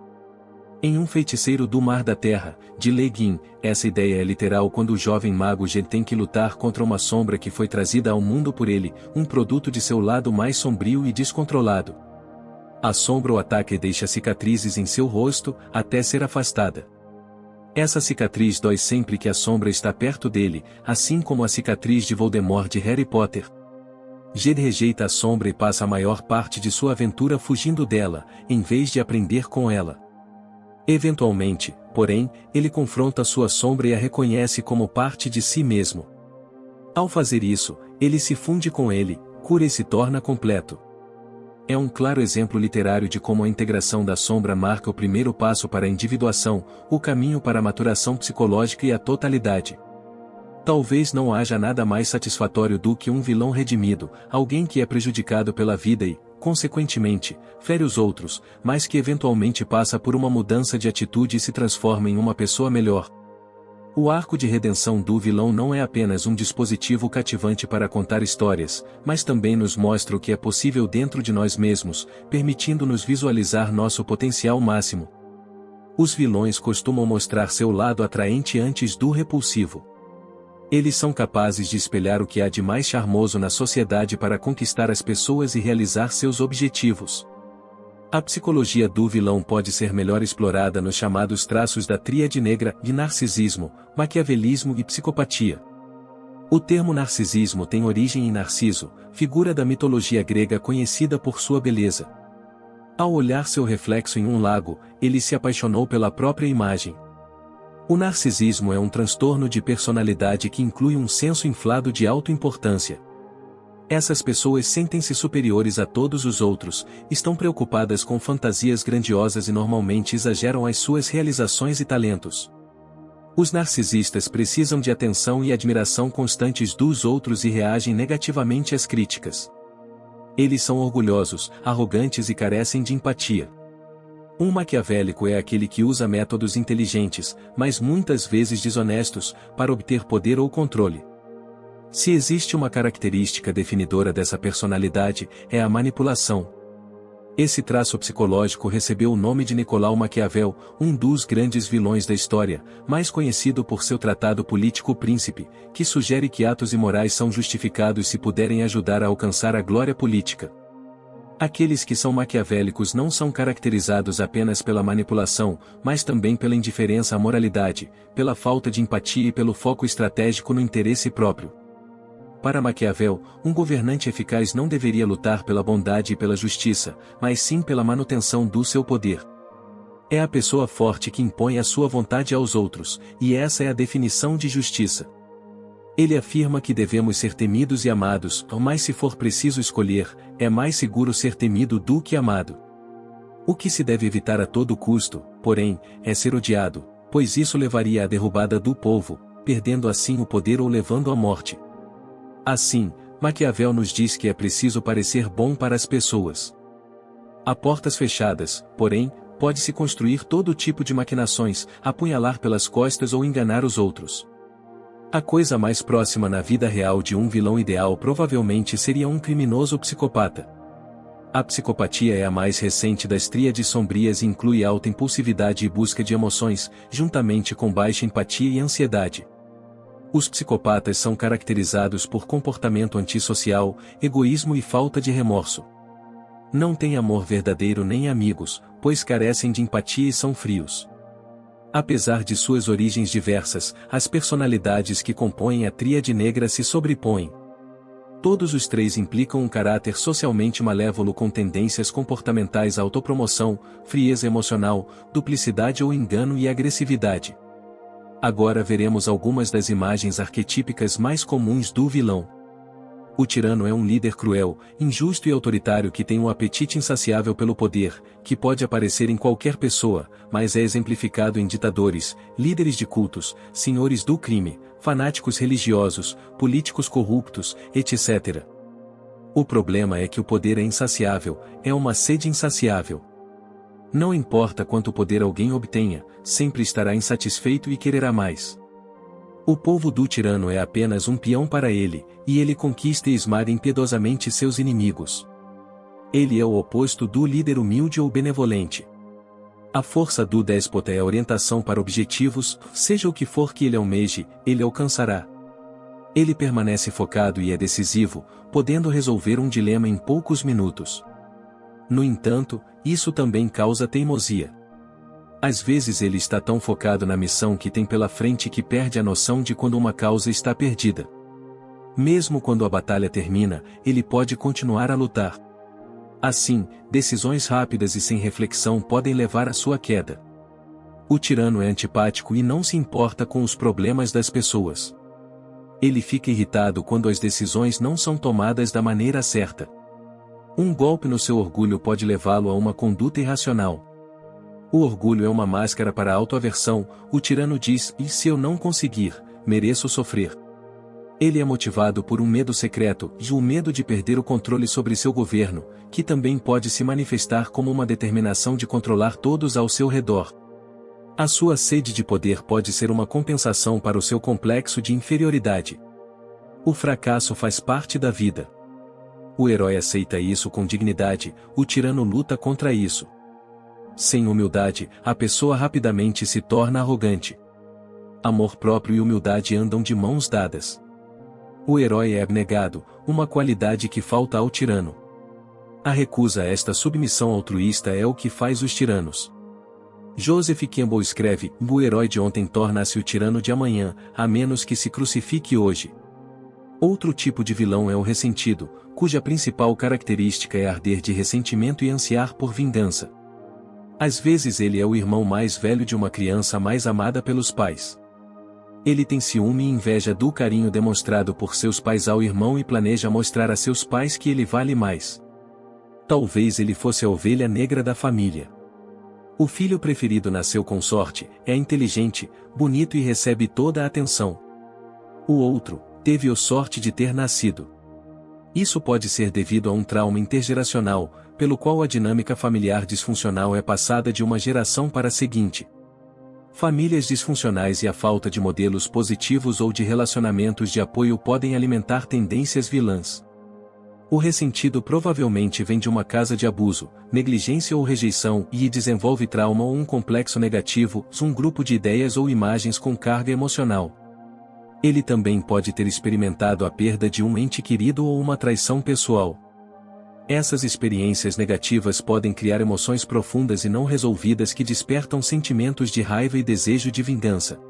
Em Um Feiticeiro do Mar da Terra, de Le Guin, essa ideia é literal quando o jovem mago G tem que lutar contra uma sombra que foi trazida ao mundo por ele, um produto de seu lado mais sombrio e descontrolado. A sombra o ataca e deixa cicatrizes em seu rosto, até ser afastada. Essa cicatriz dói sempre que a sombra está perto dele, assim como a cicatriz de Voldemort de Harry Potter. G rejeita a sombra e passa a maior parte de sua aventura fugindo dela, em vez de aprender com ela. Eventualmente, porém, ele confronta sua sombra e a reconhece como parte de si mesmo. Ao fazer isso, ele se funde com ele, cura e se torna completo. É um claro exemplo literário de como a integração da sombra marca o primeiro passo para a individuação, o caminho para a maturação psicológica e a totalidade. Talvez não haja nada mais satisfatório do que um vilão redimido, alguém que é prejudicado pela vida e, consequentemente, fere os outros, mas que eventualmente passa por uma mudança de atitude e se transforma em uma pessoa melhor. O arco de redenção do vilão não é apenas um dispositivo cativante para contar histórias, mas também nos mostra o que é possível dentro de nós mesmos, permitindo-nos visualizar nosso potencial máximo. Os vilões costumam mostrar seu lado atraente antes do repulsivo. Eles são capazes de espelhar o que há de mais charmoso na sociedade para conquistar as pessoas e realizar seus objetivos. A psicologia do vilão pode ser melhor explorada nos chamados traços da tríade negra de narcisismo, maquiavelismo e psicopatia. O termo narcisismo tem origem em Narciso, figura da mitologia grega conhecida por sua beleza. Ao olhar seu reflexo em um lago, ele se apaixonou pela própria imagem. O narcisismo é um transtorno de personalidade que inclui um senso inflado de autoimportância. Essas pessoas sentem-se superiores a todos os outros, estão preocupadas com fantasias grandiosas e normalmente exageram as suas realizações e talentos. Os narcisistas precisam de atenção e admiração constantes dos outros e reagem negativamente às críticas. Eles são orgulhosos, arrogantes e carecem de empatia. Um maquiavélico é aquele que usa métodos inteligentes, mas muitas vezes desonestos, para obter poder ou controle. Se existe uma característica definidora dessa personalidade, é a manipulação. Esse traço psicológico recebeu o nome de Nicolau Maquiavel, um dos grandes vilões da história, mais conhecido por seu tratado político Príncipe, que sugere que atos imorais são justificados se puderem ajudar a alcançar a glória política. Aqueles que são maquiavélicos não são caracterizados apenas pela manipulação, mas também pela indiferença à moralidade, pela falta de empatia e pelo foco estratégico no interesse próprio. Para Maquiavel, um governante eficaz não deveria lutar pela bondade e pela justiça, mas sim pela manutenção do seu poder. É a pessoa forte que impõe a sua vontade aos outros, e essa é a definição de justiça. Ele afirma que devemos ser temidos e amados, mas se for preciso escolher, é mais seguro ser temido do que amado. O que se deve evitar a todo custo, porém, é ser odiado, pois isso levaria à derrubada do povo, perdendo assim o poder ou levando à morte. Assim, Maquiavel nos diz que é preciso parecer bom para as pessoas. A portas fechadas, porém, pode-se construir todo tipo de maquinações, apunhalar pelas costas ou enganar os outros. A coisa mais próxima na vida real de um vilão ideal provavelmente seria um criminoso psicopata. A psicopatia é a mais recente das tríades sombrias e inclui alta impulsividade e busca de emoções, juntamente com baixa empatia e ansiedade. Os psicopatas são caracterizados por comportamento antissocial, egoísmo e falta de remorso. Não têm amor verdadeiro nem amigos, pois carecem de empatia e são frios. Apesar de suas origens diversas, as personalidades que compõem a tríade negra se sobrepõem. Todos os três implicam um caráter socialmente malévolo com tendências comportamentais à autopromoção, frieza emocional, duplicidade ou engano e agressividade. Agora veremos algumas das imagens arquetípicas mais comuns do vilão. O tirano é um líder cruel, injusto e autoritário que tem um apetite insaciável pelo poder, que pode aparecer em qualquer pessoa, mas é exemplificado em ditadores, líderes de cultos, senhores do crime, fanáticos religiosos, políticos corruptos, etc. O problema é que o poder é insaciável, é uma sede insaciável. Não importa quanto poder alguém obtenha, sempre estará insatisfeito e quererá mais. O povo do tirano é apenas um peão para ele, e ele conquista e esmaga impiedosamente seus inimigos. Ele é o oposto do líder humilde ou benevolente. A força do déspota é a orientação para objetivos, seja o que for que ele almeje, ele alcançará. Ele permanece focado e é decisivo, podendo resolver um dilema em poucos minutos. No entanto, isso também causa teimosia. Às vezes ele está tão focado na missão que tem pela frente que perde a noção de quando uma causa está perdida. Mesmo quando a batalha termina, ele pode continuar a lutar. Assim, decisões rápidas e sem reflexão podem levar à sua queda. O tirano é antipático e não se importa com os problemas das pessoas. Ele fica irritado quando as decisões não são tomadas da maneira certa. Um golpe no seu orgulho pode levá-lo a uma conduta irracional. O orgulho é uma máscara para a autoaversão, o tirano diz, e se eu não conseguir, mereço sofrer. Ele é motivado por um medo secreto, e o medo de perder o controle sobre seu governo, que também pode se manifestar como uma determinação de controlar todos ao seu redor. A sua sede de poder pode ser uma compensação para o seu complexo de inferioridade. O fracasso faz parte da vida. O herói aceita isso com dignidade, o tirano luta contra isso. Sem humildade, a pessoa rapidamente se torna arrogante. Amor próprio e humildade andam de mãos dadas. O herói é abnegado, uma qualidade que falta ao tirano. A recusa a esta submissão altruísta é o que faz os tiranos. Joseph Campbell escreve: o herói de ontem torna-se o tirano de amanhã, a menos que se crucifique hoje. Outro tipo de vilão é o ressentido, cuja principal característica é arder de ressentimento e ansiar por vingança. Às vezes ele é o irmão mais velho de uma criança mais amada pelos pais. Ele tem ciúme e inveja do carinho demonstrado por seus pais ao irmão e planeja mostrar a seus pais que ele vale mais. Talvez ele fosse a ovelha negra da família. O filho preferido nasceu com sorte, é inteligente, bonito e recebe toda a atenção. O outro, teve a sorte de ter nascido. Isso pode ser devido a um trauma intergeracional, pelo qual a dinâmica familiar disfuncional é passada de uma geração para a seguinte. Famílias disfuncionais e a falta de modelos positivos ou de relacionamentos de apoio podem alimentar tendências vilãs. O ressentido provavelmente vem de uma casa de abuso, negligência ou rejeição e desenvolve trauma ou um complexo negativo, um grupo de ideias ou imagens com carga emocional. Ele também pode ter experimentado a perda de um ente querido ou uma traição pessoal. Essas experiências negativas podem criar emoções profundas e não resolvidas que despertam sentimentos de raiva e desejo de vingança.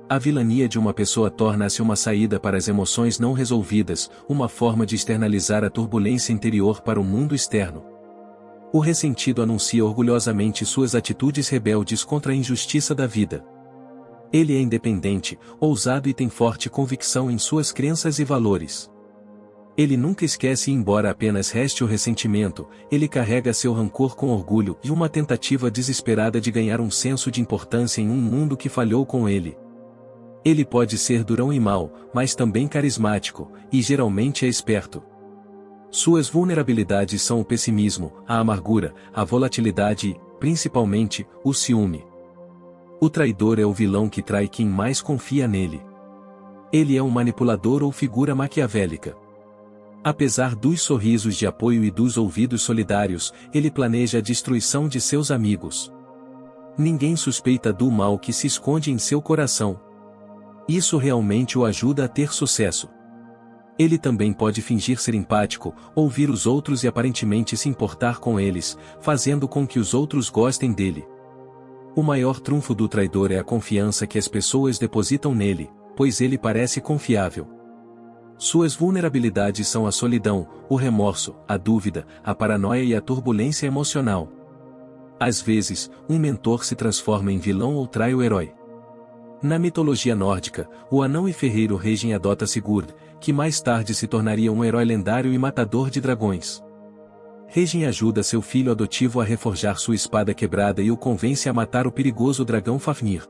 A vilania de uma pessoa torna-se uma saída para as emoções não resolvidas, uma forma de externalizar a turbulência interior para o mundo externo. O ressentido anuncia orgulhosamente suas atitudes rebeldes contra a injustiça da vida. Ele é independente, ousado e tem forte convicção em suas crenças e valores. Ele nunca esquece e embora apenas reste o ressentimento, ele carrega seu rancor com orgulho e uma tentativa desesperada de ganhar um senso de importância em um mundo que falhou com ele. Ele pode ser durão e mau, mas também carismático, e geralmente é esperto. Suas vulnerabilidades são o pessimismo, a amargura, a volatilidade e, principalmente, o ciúme. O traidor é o vilão que trai quem mais confia nele. Ele é um manipulador ou figura maquiavélica. Apesar dos sorrisos de apoio e dos ouvidos solidários, ele planeja a destruição de seus amigos. Ninguém suspeita do mal que se esconde em seu coração. Isso realmente o ajuda a ter sucesso. Ele também pode fingir ser empático, ouvir os outros e aparentemente se importar com eles, fazendo com que os outros gostem dele. O maior trunfo do traidor é a confiança que as pessoas depositam nele, pois ele parece confiável. Suas vulnerabilidades são a solidão, o remorso, a dúvida, a paranoia e a turbulência emocional. Às vezes, um mentor se transforma em vilão ou trai o herói. Na mitologia nórdica, o anão e ferreiro Regin adota Sigurd, que mais tarde se tornaria um herói lendário e matador de dragões. Regin ajuda seu filho adotivo a reforjar sua espada quebrada e o convence a matar o perigoso dragão Fafnir.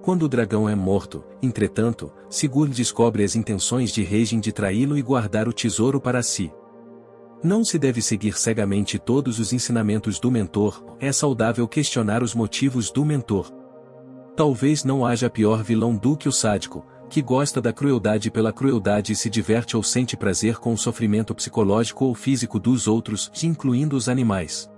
Quando o dragão é morto, entretanto, Sigurd descobre as intenções de Regin de traí-lo e guardar o tesouro para si. Não se deve seguir cegamente todos os ensinamentos do mentor, é saudável questionar os motivos do mentor. Talvez não haja pior vilão do que o sádico, que gosta da crueldade pela crueldade e se diverte ou sente prazer com o sofrimento psicológico ou físico dos outros, incluindo os animais.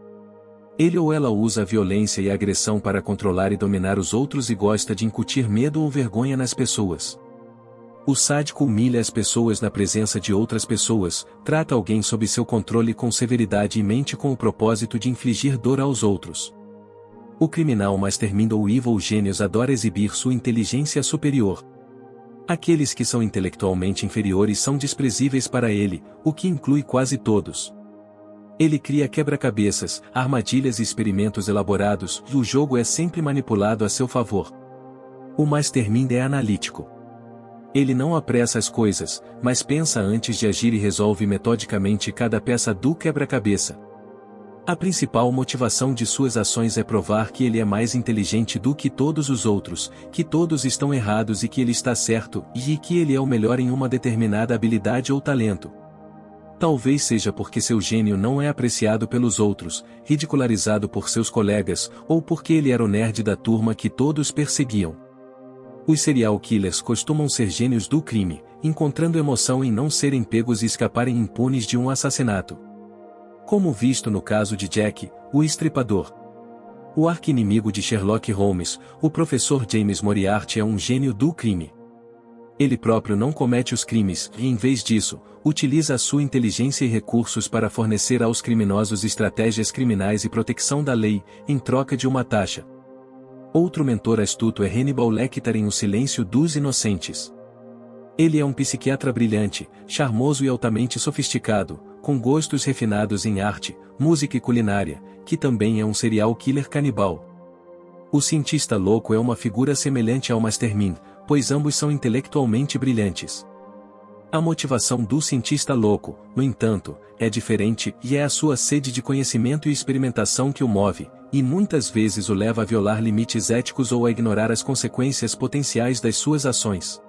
Ele ou ela usa a violência e a agressão para controlar e dominar os outros e gosta de incutir medo ou vergonha nas pessoas. O sádico humilha as pessoas na presença de outras pessoas, trata alguém sob seu controle com severidade e mente com o propósito de infligir dor aos outros. O criminal Mastermind ou Evil Genius adora exibir sua inteligência superior. Aqueles que são intelectualmente inferiores são desprezíveis para ele, o que inclui quase todos. Ele cria quebra-cabeças, armadilhas e experimentos elaborados, e o jogo é sempre manipulado a seu favor. O Mastermind é analítico. Ele não apressa as coisas, mas pensa antes de agir e resolve metodicamente cada peça do quebra-cabeça. A principal motivação de suas ações é provar que ele é mais inteligente do que todos os outros, que todos estão errados e que ele está certo, e que ele é o melhor em uma determinada habilidade ou talento. Talvez seja porque seu gênio não é apreciado pelos outros, ridicularizado por seus colegas, ou porque ele era o nerd da turma que todos perseguiam. Os serial killers costumam ser gênios do crime, encontrando emoção em não serem pegos e escaparem impunes de um assassinato. Como visto no caso de Jack, o Estripador. O arqui-inimigo de Sherlock Holmes, o professor James Moriarty é um gênio do crime. Ele próprio não comete os crimes e, em vez disso, utiliza a sua inteligência e recursos para fornecer aos criminosos estratégias criminais e proteção da lei, em troca de uma taxa. Outro mentor astuto é Hannibal Lecter em O Silêncio dos Inocentes. Ele é um psiquiatra brilhante, charmoso e altamente sofisticado, com gostos refinados em arte, música e culinária, que também é um serial killer canibal. O cientista louco é uma figura semelhante ao Mastermind, pois ambos são intelectualmente brilhantes. A motivação do cientista louco, no entanto, é diferente e é a sua sede de conhecimento e experimentação que o move, e muitas vezes o leva a violar limites éticos ou a ignorar as consequências potenciais das suas ações.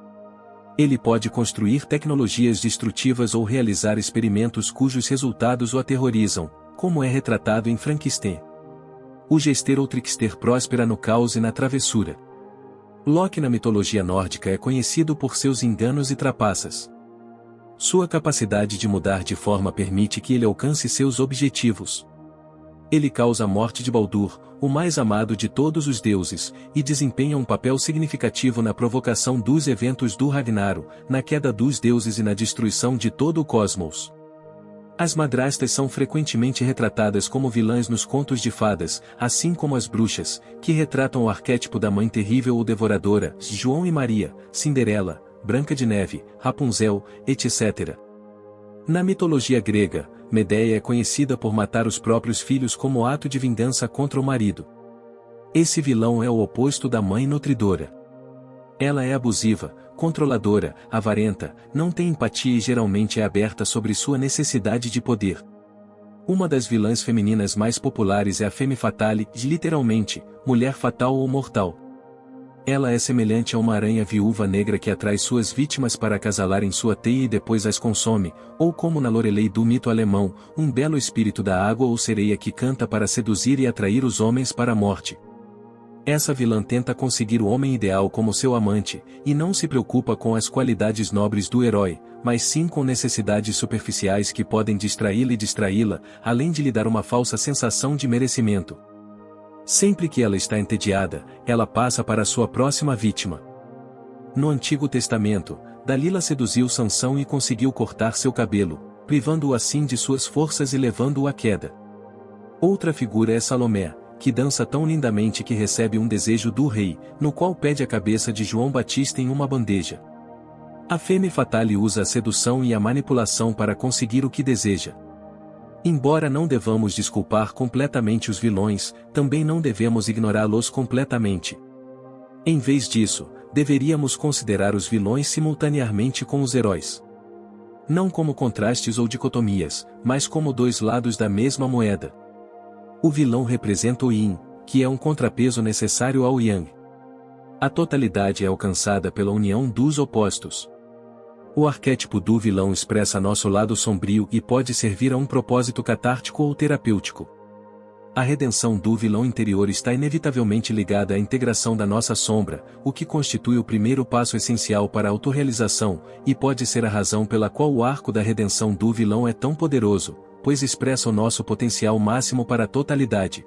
Ele pode construir tecnologias destrutivas ou realizar experimentos cujos resultados o aterrorizam, como é retratado em Frankenstein. O jester ou trickster próspera no caos e na travessura. Loki na mitologia nórdica é conhecido por seus enganos e trapaças. Sua capacidade de mudar de forma permite que ele alcance seus objetivos. Ele causa a morte de Baldur, o mais amado de todos os deuses, e desempenha um papel significativo na provocação dos eventos do Ragnarok, na queda dos deuses e na destruição de todo o cosmos. As madrastas são frequentemente retratadas como vilãs nos contos de fadas, assim como as bruxas, que retratam o arquétipo da mãe terrível ou devoradora, João e Maria, Cinderela, Branca de Neve, Rapunzel, etc. Na mitologia grega, Medeia é conhecida por matar os próprios filhos como ato de vingança contra o marido. Esse vilão é o oposto da mãe nutridora. Ela é abusiva, controladora, avarenta, não tem empatia e geralmente é aberta sobre sua necessidade de poder. Uma das vilãs femininas mais populares é a Femme Fatale, literalmente, mulher fatal ou mortal. Ela é semelhante a uma aranha viúva negra que atrai suas vítimas para acasalar em sua teia e depois as consome, ou como na Lorelei do mito alemão, um belo espírito da água ou sereia que canta para seduzir e atrair os homens para a morte. Essa vilã tenta conseguir o homem ideal como seu amante, e não se preocupa com as qualidades nobres do herói, mas sim com necessidades superficiais que podem distraí-la e distraí-la, além de lhe dar uma falsa sensação de merecimento. Sempre que ela está entediada, ela passa para a sua próxima vítima. No Antigo Testamento, Dalila seduziu Sansão e conseguiu cortar seu cabelo, privando-o assim de suas forças e levando-o à queda. Outra figura é Salomé, que dança tão lindamente que recebe um desejo do rei, no qual pede a cabeça de João Batista em uma bandeja. A Femme Fatale usa a sedução e a manipulação para conseguir o que deseja. Embora não devamos desculpar completamente os vilões, também não devemos ignorá-los completamente. Em vez disso, deveríamos considerar os vilões simultaneamente com os heróis. Não como contrastes ou dicotomias, mas como dois lados da mesma moeda. O vilão representa o Yin, que é um contrapeso necessário ao Yang. A totalidade é alcançada pela união dos opostos. O arquétipo do vilão expressa nosso lado sombrio e pode servir a um propósito catártico ou terapêutico. A redenção do vilão interior está inevitavelmente ligada à integração da nossa sombra, o que constitui o primeiro passo essencial para a autorrealização, e pode ser a razão pela qual o arco da redenção do vilão é tão poderoso, pois expressa o nosso potencial máximo para a totalidade.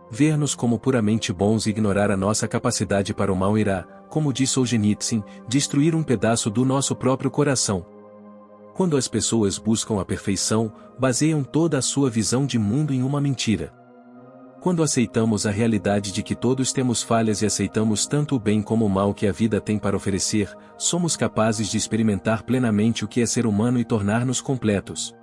Ver-nos como puramente bons e ignorar a nossa capacidade para o mal irá, como diz Solzhenitsyn, destruir um pedaço do nosso próprio coração. Quando as pessoas buscam a perfeição, baseiam toda a sua visão de mundo em uma mentira. Quando aceitamos a realidade de que todos temos falhas e aceitamos tanto o bem como o mal que a vida tem para oferecer, somos capazes de experimentar plenamente o que é ser humano e tornar-nos completos.